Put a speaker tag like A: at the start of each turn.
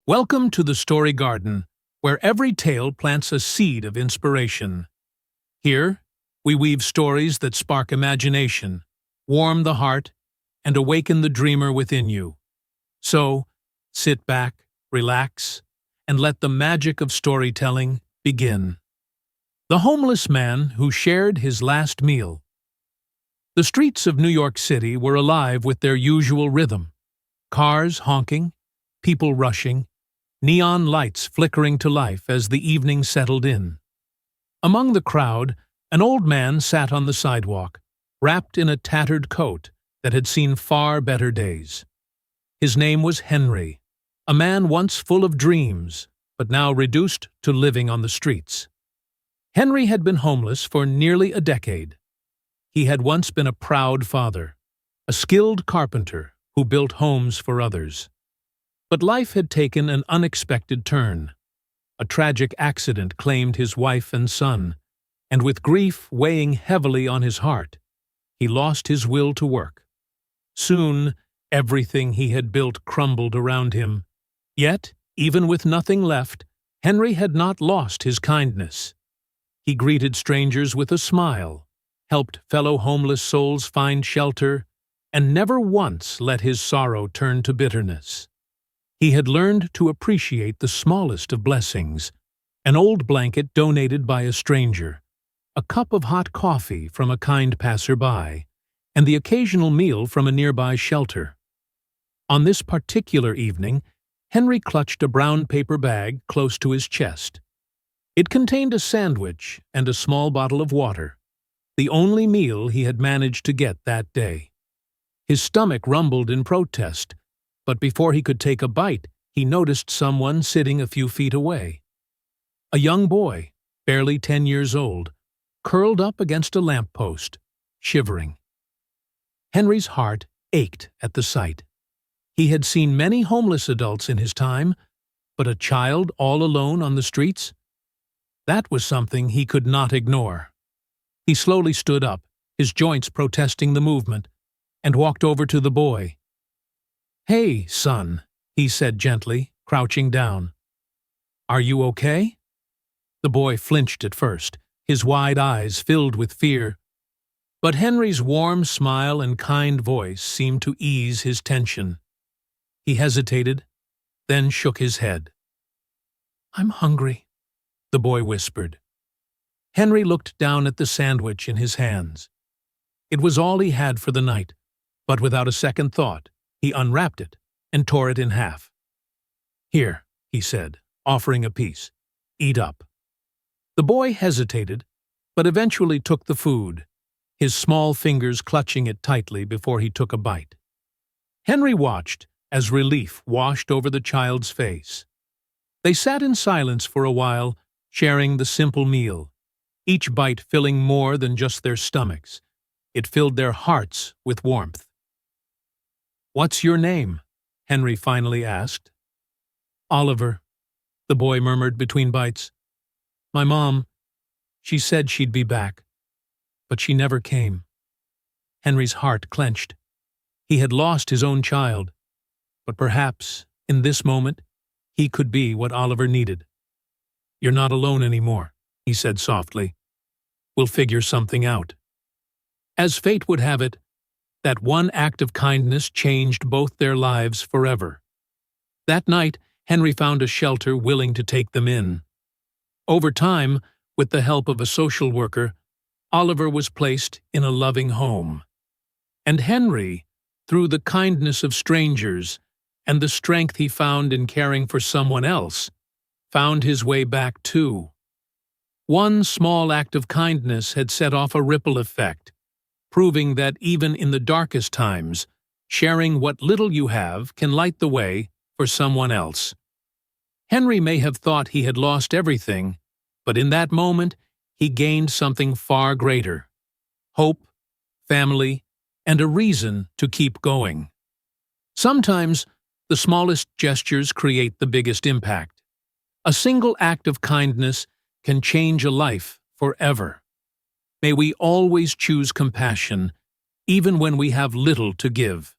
A: Welcome to the Story Garden, where every tale plants a seed of inspiration. Here, we weave stories that spark imagination, warm the heart, and awaken the dreamer within you. So, sit back, relax, and let the magic of storytelling begin. The homeless man who shared his last meal. The streets of New York City were alive with their usual rhythm. Cars honking, people rushing, neon lights flickering to life as the evening settled in. Among the crowd, an old man sat on the sidewalk, wrapped in a tattered coat that had seen far better days. His name was Henry, a man once full of dreams, but now reduced to living on the streets. Henry had been homeless for nearly a decade. He had once been a proud father, a skilled carpenter who built homes for others. But life had taken an unexpected turn. A tragic accident claimed his wife and son, and with grief weighing heavily on his heart, he lost his will to work. Soon, everything he had built crumbled around him. Yet, even with nothing left, Henry had not lost his kindness. He greeted strangers with a smile, helped fellow homeless souls find shelter, and never once let his sorrow turn to bitterness. He had learned to appreciate the smallest of blessings: an old blanket donated by a stranger, a cup of hot coffee from a kind passerby, and the occasional meal from a nearby shelter. On this particular evening, Henry clutched a brown paper bag close to his chest. It contained a sandwich and a small bottle of water, the only meal he had managed to get that day. His stomach rumbled in protest, but before he could take a bite, he noticed someone sitting a few feet away. A young boy, barely 10 years old, curled up against a lamppost, shivering. Henry's heart ached at the sight. He had seen many homeless adults in his time, but a child all alone on the streets? That was something he could not ignore. He slowly stood up, his joints protesting the movement, and walked over to the boy. "Hey, son," he said gently, crouching down. "Are you okay?" The boy flinched at first, his wide eyes filled with fear. But Henry's warm smile and kind voice seemed to ease his tension. He hesitated, then shook his head. "I'm hungry," the boy whispered. Henry looked down at the sandwich in his hands. It was all he had for the night, but without a second thought, he unwrapped it and tore it in half. "Here," he said, offering a piece. "Eat up." The boy hesitated, but eventually took the food, his small fingers clutching it tightly before he took a bite. Henry watched as relief washed over the child's face. They sat in silence for a while, sharing the simple meal, each bite filling more than just their stomachs. It filled their hearts with warmth. "What's your name?" Henry finally asked. "Oliver," the boy murmured between bites. "My mom, she said she'd be back, but she never came." Henry's heart clenched. He had lost his own child, but perhaps, in this moment, he could be what Oliver needed. "You're not alone anymore," he said softly. "We'll figure something out." As fate would have it, that one act of kindness changed both their lives forever. That night, Henry found a shelter willing to take them in. Over time, with the help of a social worker, Oliver was placed in a loving home. And Henry, through the kindness of strangers and the strength he found in caring for someone else, found his way back too. One small act of kindness had set off a ripple effect, proving that even in the darkest times, sharing what little you have can light the way for someone else. Henry may have thought he had lost everything, but in that moment, he gained something far greater: hope, family, and a reason to keep going. Sometimes, the smallest gestures create the biggest impact. A single act of kindness can change a life forever. May we always choose compassion, even when we have little to give.